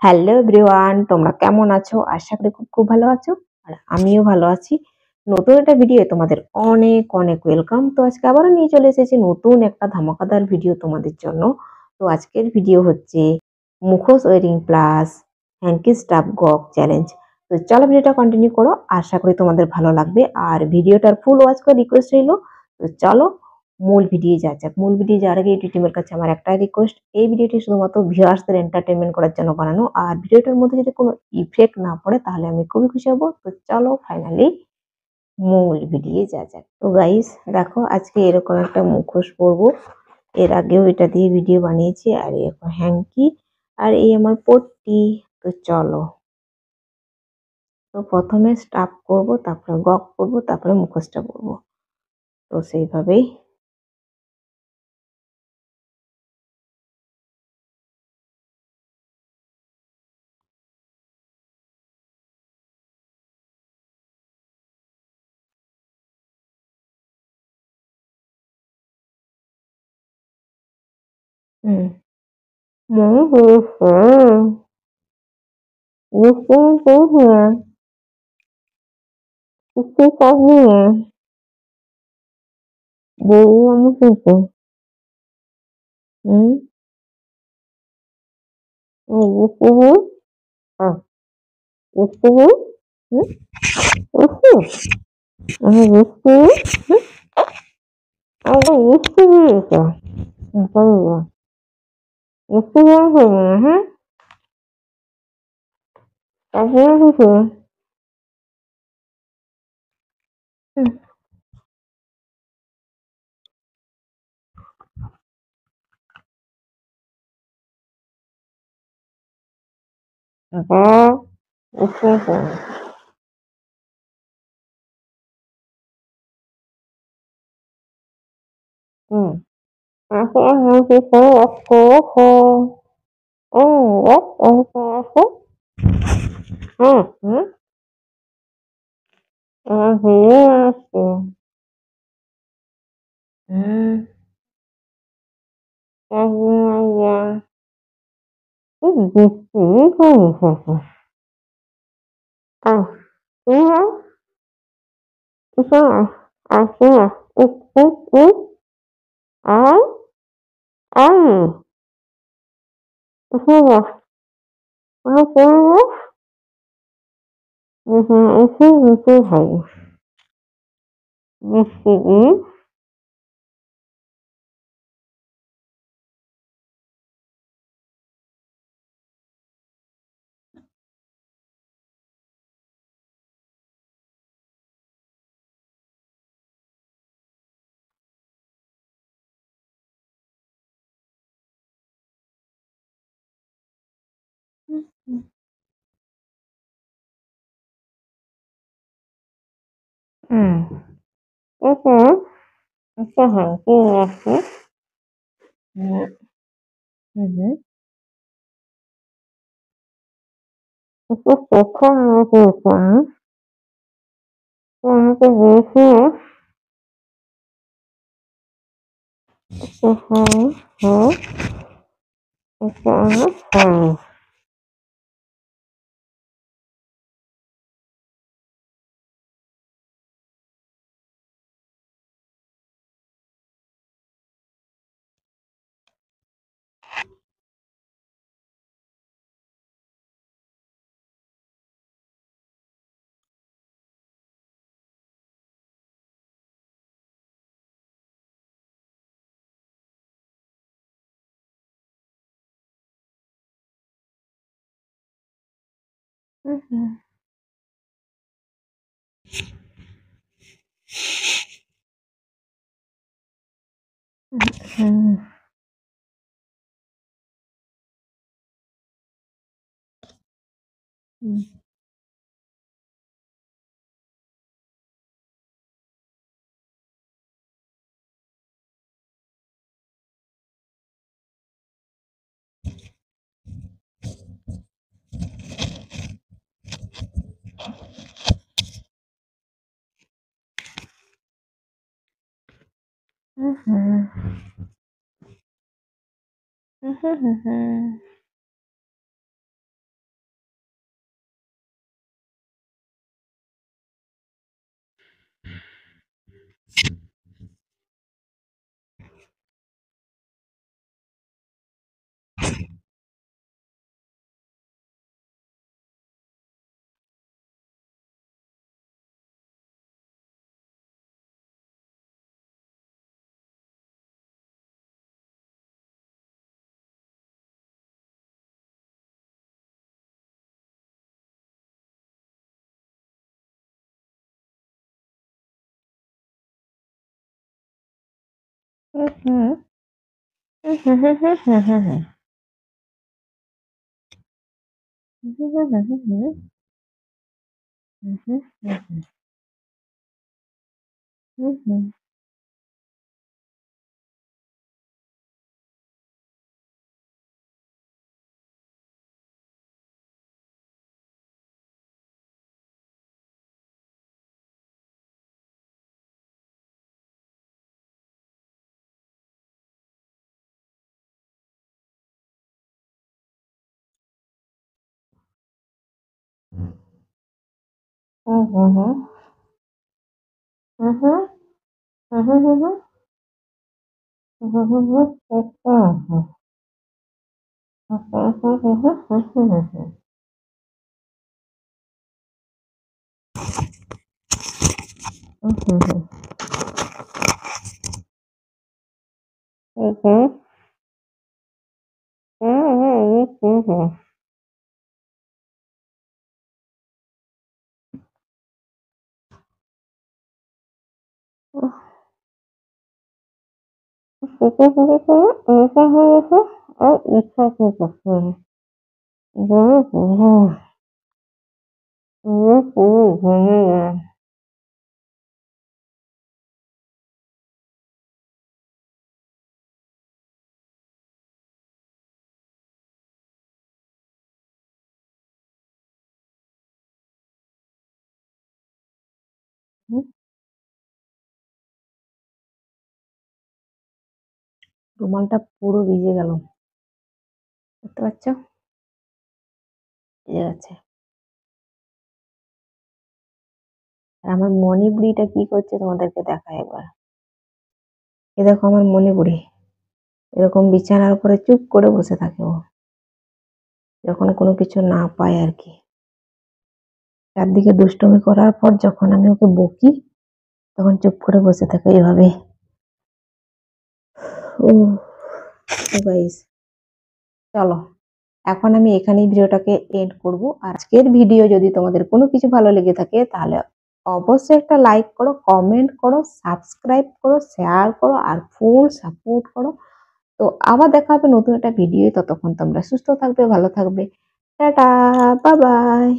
Hello everyone, তোমরা কেমন আছো? আশা করি খুব ভালো আছো। আর আমিও ভালো আছি। নতুন একটা ভিডিও তোমাদের অনেক অনেক ওয়েলকাম। তো আজকে আবারও নিয়ে চলে এসেছি নতুন একটা ধামাকাদার ভিডিও তোমাদের জন্য। তো আজকের ভিডিও হচ্ছে মুখোশ wiring plus hanky staff গক challenge. তো চলো ভিডিওটা কন্টিনিউ করো, আশা করি তোমাদের ভালো লাগবে। আর ভিডিওটার ফুল ওয়াচ করে রিকোয়েস্ট রইলো। তো চলো মূল ভিডিও যাওয়া যাক। মূল ভিডিও যাওয়ার আগে ইউটিউব টিমের কাছে আমার একটাই রিকোয়েস্ট, এই ভিডিওটি শুধুমাত্র ভিউয়ার্সদের এন্টারটেনমেন্ট করার জন্য বানানো। আর ভিডিওটার মধ্যে যদি কোনো ইফেক্ট না পড়ে তাহলে আমি খুবই খুশি হব। তো চলো ফাইনালি মূল ভিডিও যাওয়া যাক। তো গাইস দেখো, আজকে এরকম একটা মুখোশ পরবো। এর আগেও এটা দিয়ে ভিডিও বানিয়েছি। আর এরকম হ্যাঙ্কি আর এই আমার পট্টি। তো চলো, তো প্রথমে স্টাফ করব, তারপরে গক করব, তারপরে মুখোশটা পরবো। তো সেইভাবেই হুম রুমালটা পুরো ভিজে গেল, দেখতে পাচ্ছ? ভিজে গেছে। আর আমার মনি বুড়িটা কি করছে তোমাদেরকে দেখাই একবার। এ দেখো আমার মনি বুড়ি, এরকম বিছানার উপরে চুপ করে বসে থাকে ও, যখন কোনো কিছু না পায় আর কি। চারদিকে দুষ্টুমি করার পর যখন আমি ওকে বকি, তখন চুপ করে বসে থাকে এইভাবে। ও গাইস, চলো এখন আমি এখানেই ভিডিওটাকে এন্ড করব। আর আজকের ভিডিও যদি তোমাদের কোনো কিছু ভালো লেগে থাকে তাহলে অবশ্যই একটা লাইক করো, কমেন্ট করো, সাবস্ক্রাইব করো, শেয়ার করো আর ফুল সাপোর্ট করো। তো আবার দেখা হবে নতুন একটা ভিডিও। ততক্ষণ তোমরা সুস্থ থাকবে, ভালো থাকবে। Tata, bye bye.